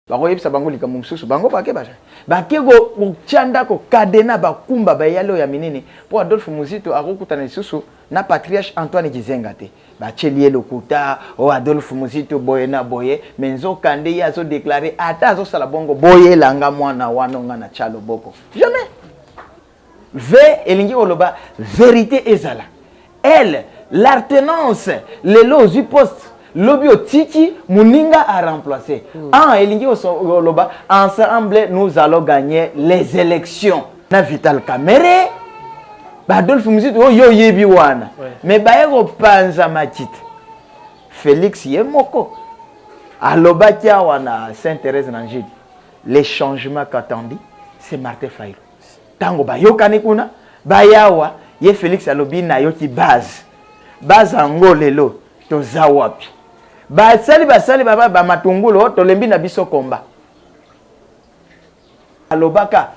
Bako yebisa bango likambo mususu bango bake baja. Bake go chanda ko kadena bakumba bayalo ya minini. Po Adolphe Muzito akokutana lisusu na patriarche Antoine Gizenga te. Ba chelie lokuta o Adolphe Muzito boye na boye menzo kande ya zo déclarer ata zo sala bongo boye langa mwana wanonga na chalo boko. Jamais. Elingi oloba vérité ezala. Elle l'alternance les lots du poste Lobby Titi, Muninga a remplacé. Elingi oloba ensemble nous allons gagner les élections. Na Vital Kamere, Adolphe Muzito yo yebi wana. Mais baego panza matit. Félix Yemoko. Aloba kia wana Sainte-Thérèse Nangid. Les changements qu'attendit, c'est Martin Fayulu. Tango bayokani kuna, bayawa ye Félix alobi na yoti base. Base ango lelo to zawapi. Basali baba matungulu to lembi na biso komba. Alobaka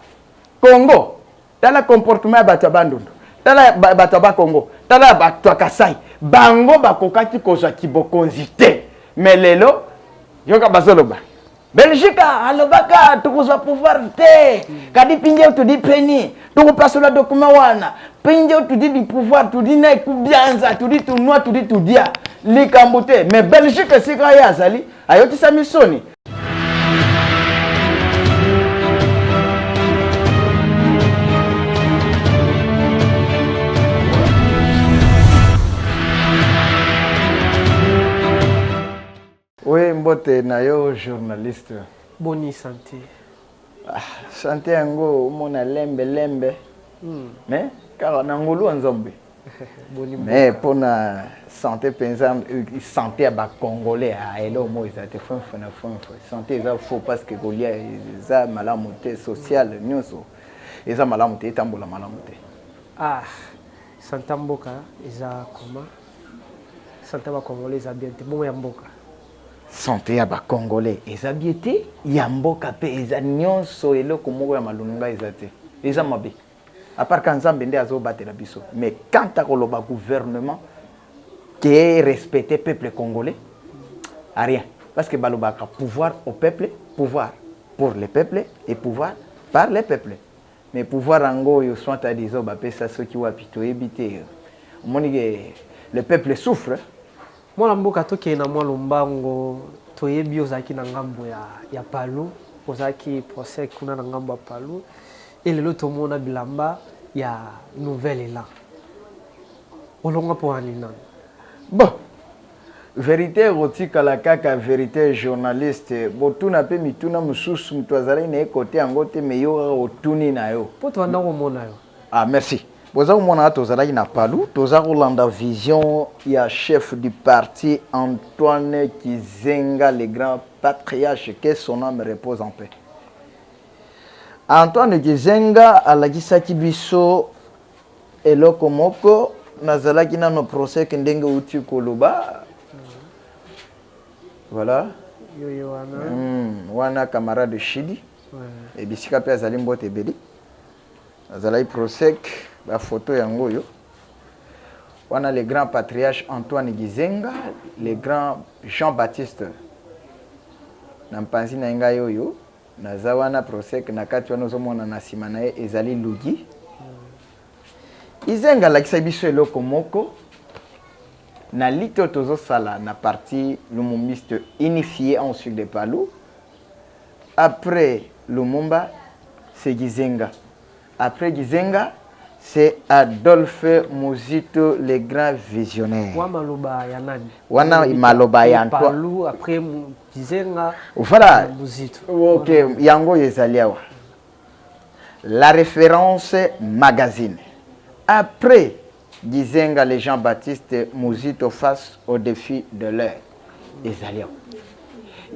Congo, tala comportement ya bato bandundu. Tala bato ba Congo, tala bato Kasai. Bango bakokaki kozwa kibokonzi te. Mais lelo yoka bazoloba. Belgique alobaka tukozwa pouvoir te. Kadi pinje tu di peni. Tuko pasola document wana. Pinje tu di du pouvoir, tu di na kubianza, tu di tu noa, tu di tu dia. Likambote. Mais Belgique sika ya azali ayoti sa misoni. Oui, mbote na yo journaliste. Boni santé. Santé yango mona lembe. Mais car na ngulu nzombe. Boni. Mais pour na santé penza santé à ba congolais a elo mo izate fon. Santé ça faut parce que golia za malamuté sociale nyonso. Eza malamuté tambola malamuté. Santé mboka eza comment? Santé ba congolais eza bien te bon ya mboka. Santé ya ba congolais eza biete ya mboka pe eza nyonso eloko moko ya malunga eza te eza mabe à part quand Nzambe nde azobatela biso mais quand akoloba gouvernement qui est respecté peuple congolais a rien parce que balobaka pouvoir au peuple, pouvoir pour le peuple et pouvoir par le peuple mais pouvoir ango yo soit à dizo ba pesa soki wapi to ebite moni le peuple souffre. Mwana mboka toke na mwa lombango toyebi ozaki na ngambo ya Palu ozaki procès kuna na ngambo ya Palu et lelo tomona bilamba ya nouvelle élan olonga po anina bon vérité rotika la kaka vérité journaliste botuna pe mituna mususu mtwazala ina côté angote meyo otuni na yo poto anda ko mona yo merci. Boza umona tozalaki na Palu, toza kolanda vision ya chef du parti Antoine Gizenga, le grand patriarche, que son âme repose en paix. Antoine Gizenga alakisaki biso eloko moko nazalaki na no procès kendenge uti koloba. Voilà. Yo wana. Wana camarade Chidi. Et bisika pe azali mbote beli. Azalaki procès la photo yango yo. On a le grand patriarche Antoine Gizenga, le grand Jean-Baptiste. Nampanzi na nga yo nazawana procès na kati wana zomona na sima na ye ezali Lugi. Gizenga la kisabiso eloko moko na lito tozo sala na parti Lumumbiste unifié en sud de Palu. Après Lumumba c'est Gizenga. Après Gizenga c'est Adolphe Muzito, le grand visionnaire. Maloba ya nani? Wana maloba ya Palu après Gizenga. Voilà. Muzito. OK, yango yezaliawa. La référence magazine. Après Gizenga, les Jean-Baptiste Muzito face au défi de l'heure. Ezaliawa.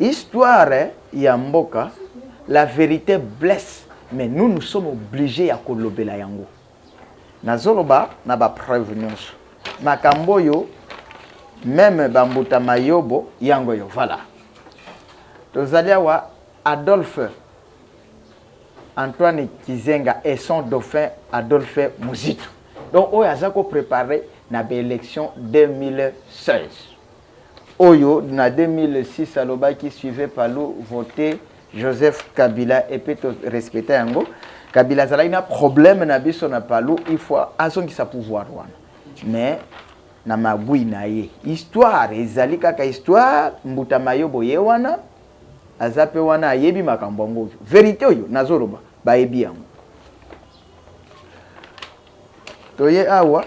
Histoire Yamboka, la vérité blesse, mais nous sommes obligés à kolobela yango. Nazoloba na ba preuve nyonso. Makambo yo même bambuta mayobo yango yo voilà. Tozaliawa Adolphe Antoine Gizenga et son dauphin Adolphe Muzito. Donc oyo azako préparé na élection 2016. Oyo na 2006 aloba qui suivait Palu voté Joseph Kabila et puis respecter yango Kabila zala ina problème na biso na palu il faut azongi sa pouvoir wana mais na magui na ye histoire ezali kaka histoire mbuta mayobo ye wana azape wana ayebi makambo ngo vérité oyo nazoloba bayebi yango toye awa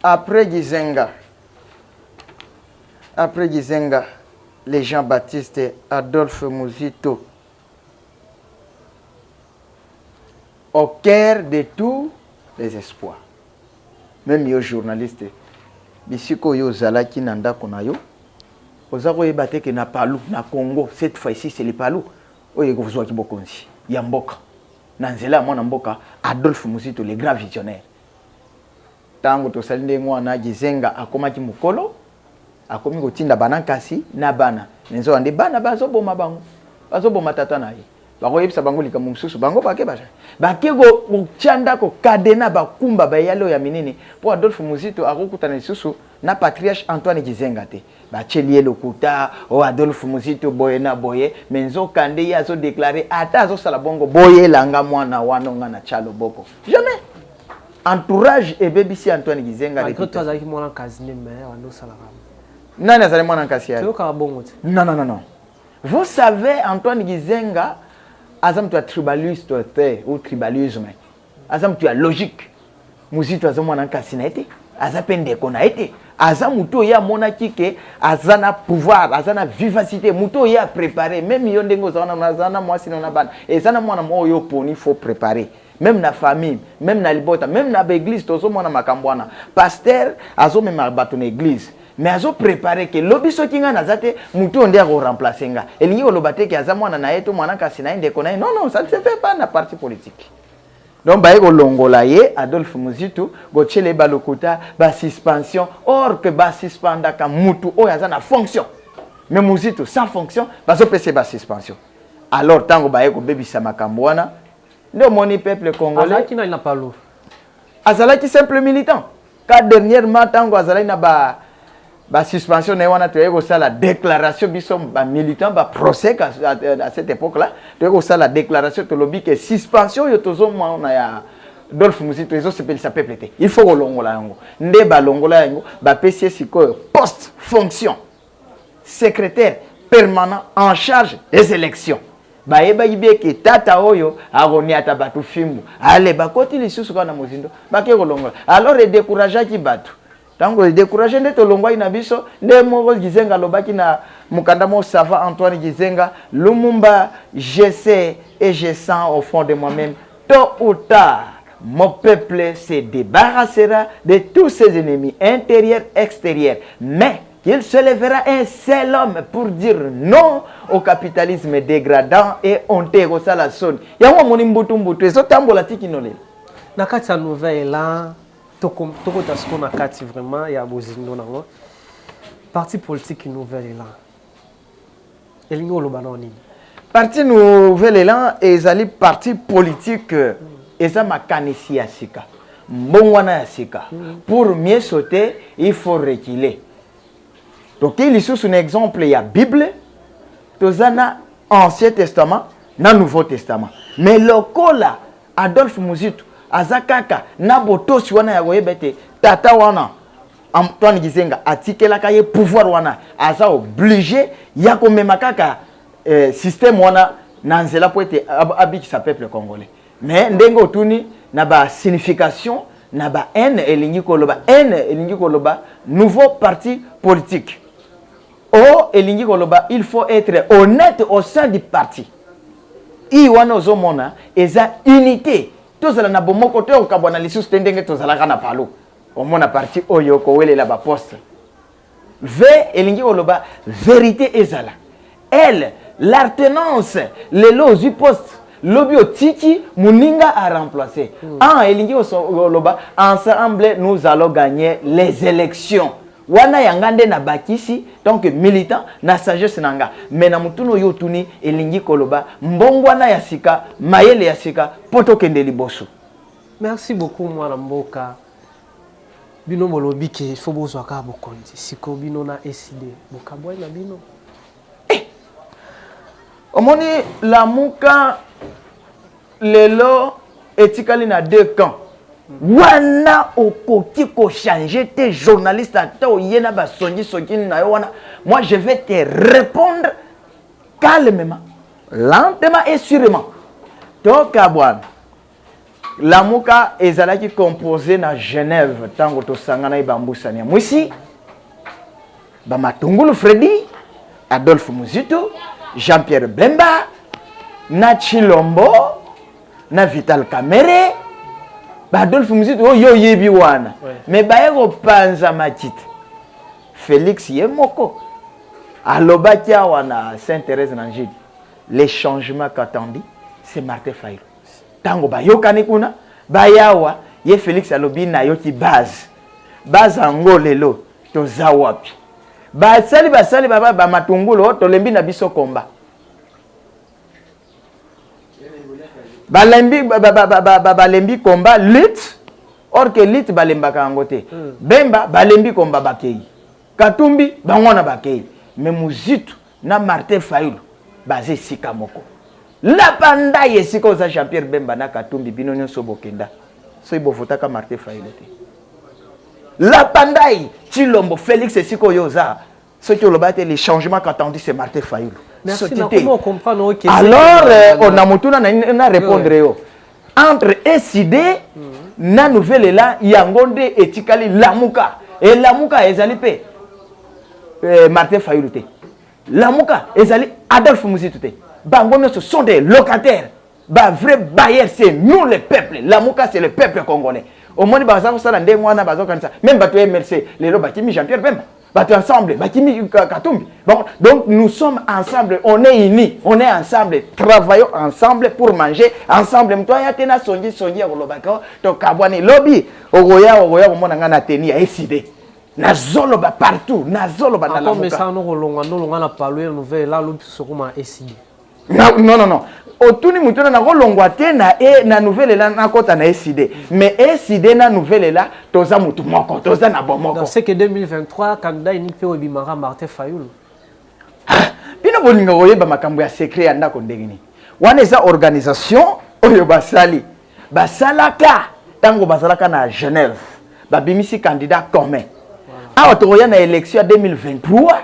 après Gizenga les Jean-Baptiste Adolphe Muzito au cœur de tous les espoirs. Même yo journaliste, bisiko yo zalaki nanda konayo, ozako yebate ke na palu na Congo cette fois-ci c'est le palu. Oye ko vuzwa ki bokonzi ya mboka. Na nzela mwana mboka Adolphe Muzito le grand visionnaire. Tango to salinde ngwana Gizenga akomaki mukolo, akomi kotinda banankasi na bana. Nenzo ande bana bazo boma bango. Bazo boma tata na ye. Bako yebisa bango likambo mususu bango bake baja bake go chanda ko kadena bakumba bayalo ya minini po Adolphe Muzito akokutana lisusu na patriarche Antoine Gizenga te bachelie lokuta o Adolphe Muzito boye na boye menzo kande ya zo déclarer ata azo sala bongo boye langa mwana wanonga na chalo boko jamais entourage et bebisi Antoine Gizenga de toi azaki mwana kazi ne mais wano sala nani azali mwana kasi ya non vous savez Antoine Gizenga Azam tu as tribaliste ou tribalisme. Azam tu as logique. Muzito azam wana kasina ete. Azapende kona ete. Azam muto ya monaki ke azana pouvoir, azana vivacité, muto ya préparer. Même yondengo zana moi sinon na ban. Et zana mwana mo yo poni faut préparer. Même na famille, même na libota, même na église tozo mwana makambwana. Pasteur azo même bato na église. Mais azo préparer que lobiso kinga nazate mutu onde a remplacer nga elingi olobate ki aza mwana na yeto mwana kasi na ndeko na non ça ne se fait pas na parti politique donc baye ko longola ye Adolphe Muzito go chele balokuta ba suspension or que ba suspenda ka mutu o aza na fonction mais Muzito sans fonction bazo pese ba suspension alors tango baye ko bebisa makambo wana ndio moni peuple congolais azalaki na palu azalaki simple militant ka dernièrement tango azalaki na ba suspension na wana toyeko ça la déclaration biso ba militant ba procès à cette époque là toyeko ça la déclaration to lobby que suspension yo tozo mona ya Adolphe Muzito ezo sepelisa peuple te il faut kolongola yango nde ba longola yango ba PC siko poste fonction secrétaire permanent en charge des élections ba yeba yibe ke tata oyo agoni ata batu fimbu ale bakoti lisusu kana mozindo bake kolongola alors et décourager ki batu tango décourager nde to longwa ina biso nde moko Gizenga lobaki na mukanda mo sava Antoine Gizenga Lumumba je sais et je sens au fond de moi-même tôt ou tard mon peuple se débarrassera de tous ses ennemis intérieurs extérieurs mais qu'il se lèvera un seul homme pour dire non au capitalisme dégradant et honteux ko sala son yango moni mbutu ezo tambola tikinole na kati ya nouvelle là toko tasko na kati vraiment ya bozindo nango parti politique nouvelle là elingo loba noni parti nouvelle là ezali parti politique eza makanisi ya sika mbongwana ya sika pour mieux sauter il faut reculer donc il y a un exemple il y a Bible tozana Ancien Testament na Nouveau Testament mais lokola Adolphe Muzito azakaka na botosi wana ya koyebete tata wana Antoine Gizenga atikelaka ye pouvoir wana aza obligé ya komema kaka système wana na nzela po ete abikisa peuple congolais mais ndenge otuni na ba signification na ba haine elingi koloba nouveau parti politique o elingi koloba il faut être honnête au sein du parti i wana ozomona eza unité tozala na bomoko to okabwana lisusu tendenge tozala kana palo omona parti oyo ko welela ba poste v elingi koloba vérité ezala elle l'alternance les lots du poste lobio tiki muninga a remplacé elingi koloba ensemble nous allons gagner les élections wana yangande na bakisi donc militant na sagesse nanga mais na mutuno yotuni elingi koloba mbongwana ya sika mayele ya sika poto kende liboso. Merci beaucoup mwana mboka bino molobi ke fo bozwa ka bokonzi siko bino na SD bokabwa na bino omoni Lamuka lelo etikali na deux camps. Wana okoki ko changer tes journalistes ata oyena ba songi na yo wana. Moi je vais te répondre calmement, lentement et sûrement. Donc abwana Lamuka ezalaki composé na Genève tango to sangana ibambusania. Mwisi ba Matungulu Freddy, Adolphe Muzito, Jean-Pierre Bemba, na Chilombo, na Vital Kamere, ba Adolphe Muzito yo yebi wana. Mais ba yego panza matite. Félix Yemoko. Alobakia wana Sainte-Thérèse Nanjid. Les changements qu'attendu, c'est Martin Fayulu. Tango ba yokani kuna, ba yawa, ye Félix alobi na yoti base. Base ango lelo, to zawapi. Ba sali ba Matungulu to lembi na biso komba. Ba lembi komba lutte, or que lutte ba lemba kangote. Bemba ba lembi komba bakei. Katumbi bangona bakei. Mais Muzitu na Martin Fayulu basé sikamoko. La panda yesiko za Jean-Pierre Bemba na Katumbi bino nyonso bokenda. So ibofutaka Martin Fayulu te. La pandai Chilombo Félix esiko yoza. Ce qui olobate les changements qu'attendu c'est Martin Fayulu. Merci. Comment comprendre que alors on a mutuna na répondre yo. Entre SID na nouvelle là yangonde etikali Lamuka et Lamuka ezali pe Martin Fayulu te. Lamuka ezali Adolphe Muzito te. Bangono ce sont des locataires. Ba vrai bailleur c'est nous le peuple. Lamuka c'est le peuple congolais. Au moins bazako sala ndenge wana bazako kanisa. Même bato MLC lelo bakimi Jean-Pierre Bemba. Bato ensemble bakimi Katumbi. Bon, donc nous sommes ensemble, on est unis, on est ensemble, travaillons ensemble pour manger ensemble. Mtoya tena songi olobaka to kabwani lobby ogoya komona ngana teni ya SID. Nazolo ba partout, nazolo ba na Lamuka. Mais ça no longa na parler nouvelle là l'autre sokoma SID. Non. Otuni mutuna na kolongwa te na nouvelle là na kota na SID. Mais SID na nouvelle là toza mutu moko, toza na bomoko. Dans ce que 2023 candidat unique pe obimara Martin Fayulu. Bino bolinga koyeba makambo ya secret ya ndako ndengini. Wana eza organisation oyo basali. Basalaka tango basalaka na Genève. Babimisi candidat commun. Awa tokoya na élection ya 2023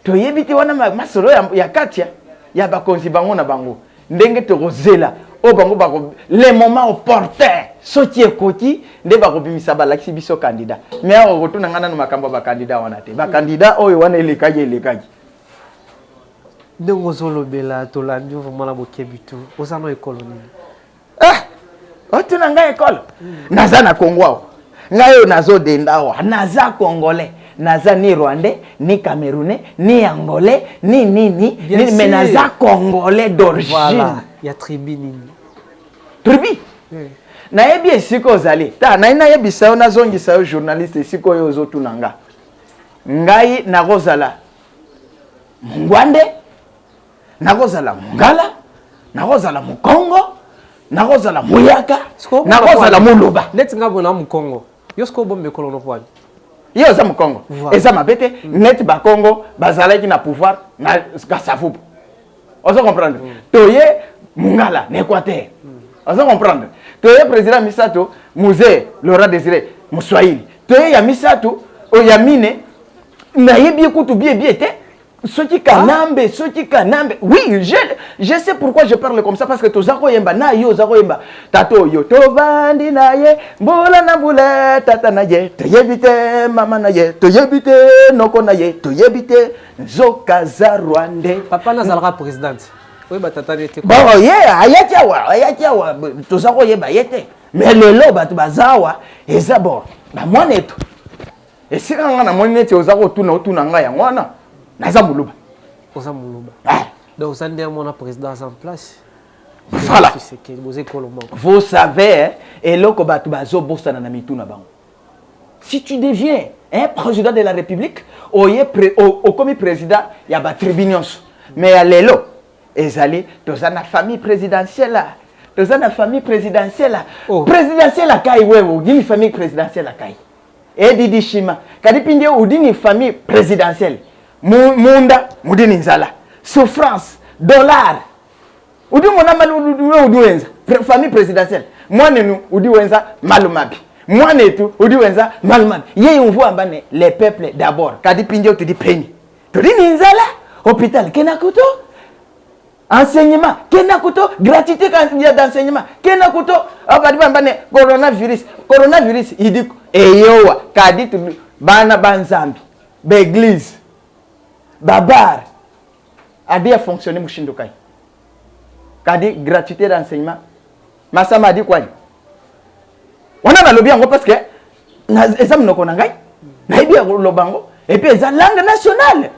toyebite wana masolo ya katia ya bakonzi bango na bango ndenge tokozela o bango bako les moments opportuns soti ekoti nde bakobimisa balakisi biso candidat mais awa kotuna ngana no makambo ba candidat wana te ba candidat oyo wana elekaki ndenge ozolobela tolandi vraiment la bokebitu osano ekolo nini otuna ngai ekolo naza na Congo awa ngai nazo denda awa naza congolais naza ni rwandais ni camerounais ni angolais ni mais naza congolais d'origine. Voilà, il y a tribi nini tribi na yebi esiko ozali ta na yebisa yo nazongisa yo journaliste esiko yo ozotuna nga ngai nakozala Mungwande nakozala Mungala nakozala Mukongo nakozala Muyaka nakozala Muluba neti ngabo na Mukongo yosko bombe kolono kwani yo za Mukongo eza mabete net ba Congo bazalaki na pouvoir na Kasavubu ozo comprendre toye Mungala na Équateur ozo comprendre toye président Misato Musée Laurent Désiré Muswahili toye ya Misato oyamine na yebi kutu bien te Soti kanambe. Oui, je sais pourquoi je parle comme ça parce que tozako yemba na yo zako yemba tato yo tovandi na ye mbola na mbula tata na ye toyebite mama na ye toyebite noko na ye toyebite nzoka za Rwanda papa na zalaka président oui batata nete bon ayatia tozako yemba yete mais lelo batu bazawa eza bon ba moneto esika nga na monete ozako tuna nga ya ngwana naza Muluba. Donc vous avez mon président en place. Voilà. Vous savez, et là si tu deviens un président de la République, au comme président, il y a des tribunaux. Mais à l'élo, ezali, dans la famille présidentielle là, dans la famille présidentielle là, présidentielle la kai wewe, une famille présidentielle la kai. Et Didi Shima, kadipinde ou une famille présidentielle. Munda, Moudini Nzala. Souffrance, dollar udi mona malu udi wenza famille présidentielle mwana nous udi wenza malumabi mwana etu udi wenza malumabi yeye mvua ambane les peuples d'abord kadi pinje tu di peni to di ninzala hôpital kenakuto enseignement kenakuto gratuité d'enseignement kenakuto akadi ambane coronavirus idi eyowa kadi tu bana banzambi l'église babar a bien fonctionné mushindokai kadi gratuité d'enseignement masama a dit quoi on a balobi yango parce que eza mnoko na ngai na yebi ya lobango et puis eza langue nationale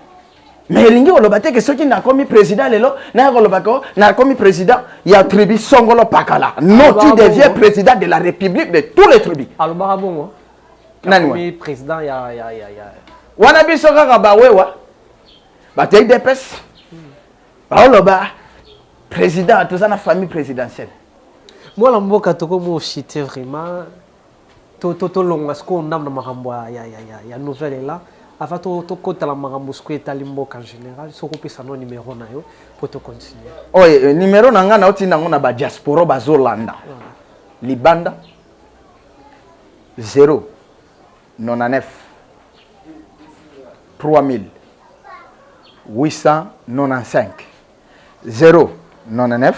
mais lingi oloba te que soki na komi président lelo na oloba ko na komi président ya tribu songolo pakala non tu deviens président de la république de tous les tribus aloba bongo nani komi président ya wana biso kaka bawewa batei depes baoloba président toza na famille présidentielle moi la mboka toko mo chité vraiment to longa sko ndam na makambo ya nouvelle là avant to kota la makambo sko etali mboka en général soko pesa no numéro na yo pour to continuer oye numéro na nga na otinda ngo na ba diaspora bazolanda libanda 099 3895 099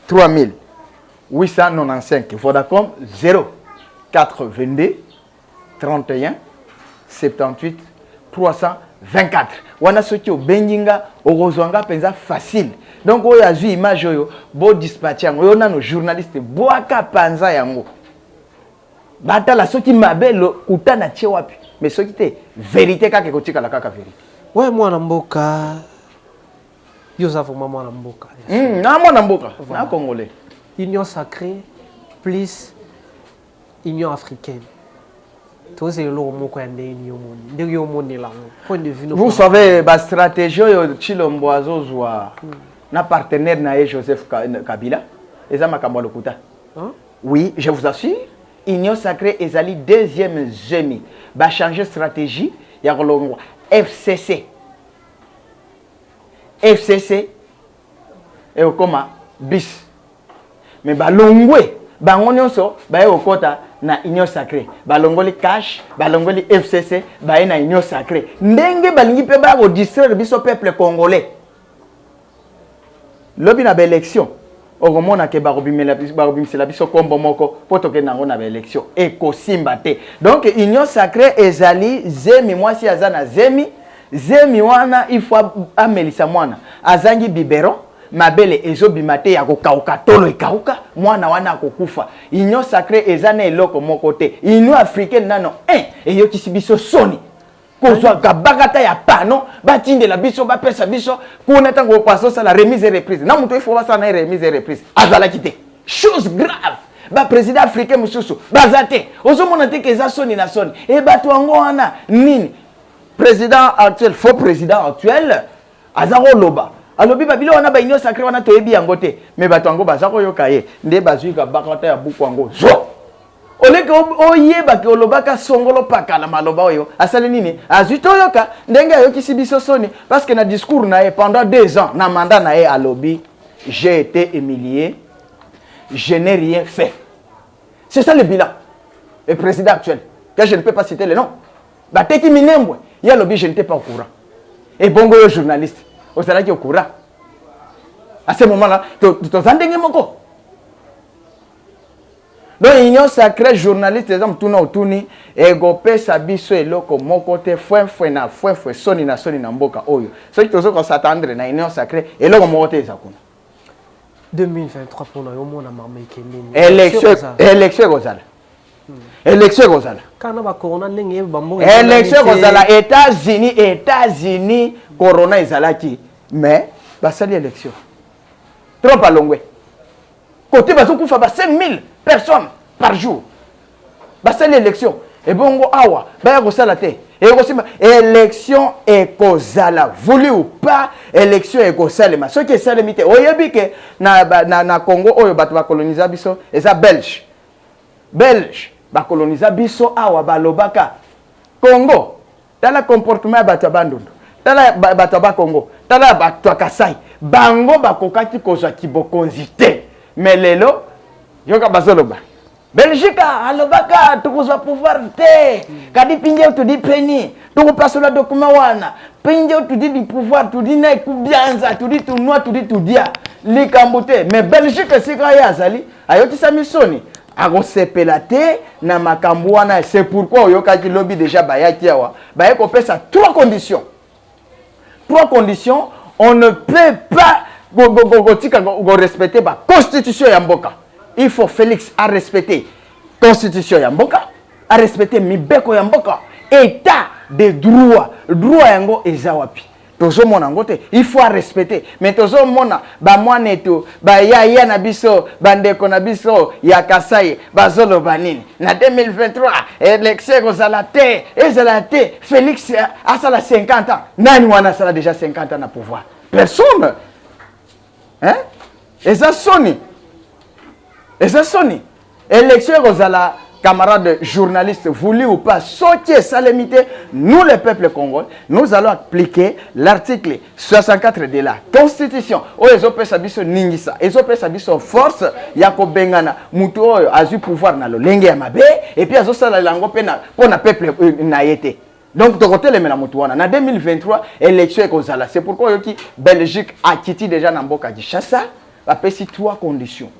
3895 Vodacom 0422 31 78 324 wana soki obenginga okozwanga penza facile donc oyo azwi image oyo bo dispatch yango oyo nano journaliste boaka panza yango batala soki mabelo kutana tie wapi mais soki te vérité kaka kotikala kaka vérité ouais mwana mboka yoza vraiment mwana mboka na mwana mboka na congolais union sacrée plus union africaine tous ces lots moko ya ndeni yo moni la point de vue vous savez ba stratégie yo Chilombo azozwa na partenaire na Joseph Kabila eza makambo lokuta oui je vous assure union sacrée ezali deuxième zemi ba changer stratégie ya kolongwa FCC et okoma bis mais balongwe bango nyonso baye okota na union sacrée balongoli cash balongoli FCC baye na union sacrée ndenge balingi pe ba ko distraire biso peuple congolais lobi na ba élection okomona ke bakobimisela biso kombo moko po toke nango na ba élection ekosimba te donc union sacrée ezali zemi mwasi aza na zemi wana il faut amelisa mwana azangi biberon mabele ezobima te ya kokauka tolo ekauka mwana wana akokufa union sacrée ezana eloko moko te union africaine nano eyokisi biso soni kozwa kabakata ya pano batindela biso bapesa biso kuna tango paso la remise et reprise na muto il faut basala na remise et reprise azalaki te chose grave ba président africain mususu bazate ozomona te keza soni na soni e bato wango wana nini président actuel faux président actuel azako loba alobi babilo wana ba union sacrée wana toyebi yango te mais bato yango bazako yoka ye nde bazwika bakata ya buku yango zo oleke oyeba ke olobaka songolo pakala maloba oyo asali nini azwi toyoka ndenge ayokisi biso soni parce que na discours na ye pendant 2 ans na mandat na ye alobi j'ai été humilié je n'ai rien fait c'est ça le bilan le président actuel que je ne peux pas citer le nom bateki minembwe ya alobi je n'étais pas au courant et bongo yo journaliste ozalaki au courant à ce moment là tozandenge moko donc union sacrée journaliste exemple tuna otuni egopesa biso eloko moko te fwe na soni na mboka oyo soki tozoko s'attendre na union sacrée eloko moko te eza kuna 2023 pona yo mona mama ikendeni élection ekozala kana ba corona ndenge bambo élection ekozala États-Unis corona ezalaki mais basali élection trop alongwe côté bazokufa ba 5000 personnes par jour basali élection et bongo awa baya kosala te élection ekozala voulu ou pas élection ekosalema soki esalemi te oyebi ke na Congo oyo bato bakoloniza biso eza belge bakoloniza biso awa balobaka Congo tala comportement ya bato ya bandundu tala bato ya Congo tala bato Kasai bango bakokaki kozwa kibokonzi te mais lelo yoka bazoloba Belgique alobaka tukozwa pouvoir te kadi pinje tu di peni tu passe le document wana pinje tu di du pouvoir tu di na kubianza tu di tu noa tu di tu dia likambo te mais Belgique sika ya azali ayotisa misoni akosepela te na makambo wana c'est pourquoi oyokaki lobby déjà bayaki awa bayeko pesa trois conditions on ne peut pas respecter la constitution ya mboka. Il faut Félix à respecter constitution ya mboka, à respecter mibeko ya mboka, état de droit, droit yango ezawapi. Tozo mona ngote, il faut respecter. Mais tozo mona ba mwana eto, ba ya na biso, bandeko na biso ya Kasai, bazolo banini. Na 2023, élection kozalate, ezalate, Félix a sala 50 ans. Nani wana sala déjà 50 ans na pouvoir. Personne. Hein? Eza soni. Élection kozala camarades journalistes, voulu ou pas, sortir sa limite, nous le peuple congolais, nous allons appliquer l'article 64 de la Constitution. Oh, ils ont fait ça biso ningisa, ils ont fait ça biso force, yako bengana, mutu oyo azu pouvoir na lo lenge ya mabe, et puis azo sala lango pena pour na peuple na yete. Donc, de côté, les Menamoutouana, en 2023, élection est causale. C'est pourquoi Belgique a quitté déjà Namboka Kinshasa, a payé trois conditions.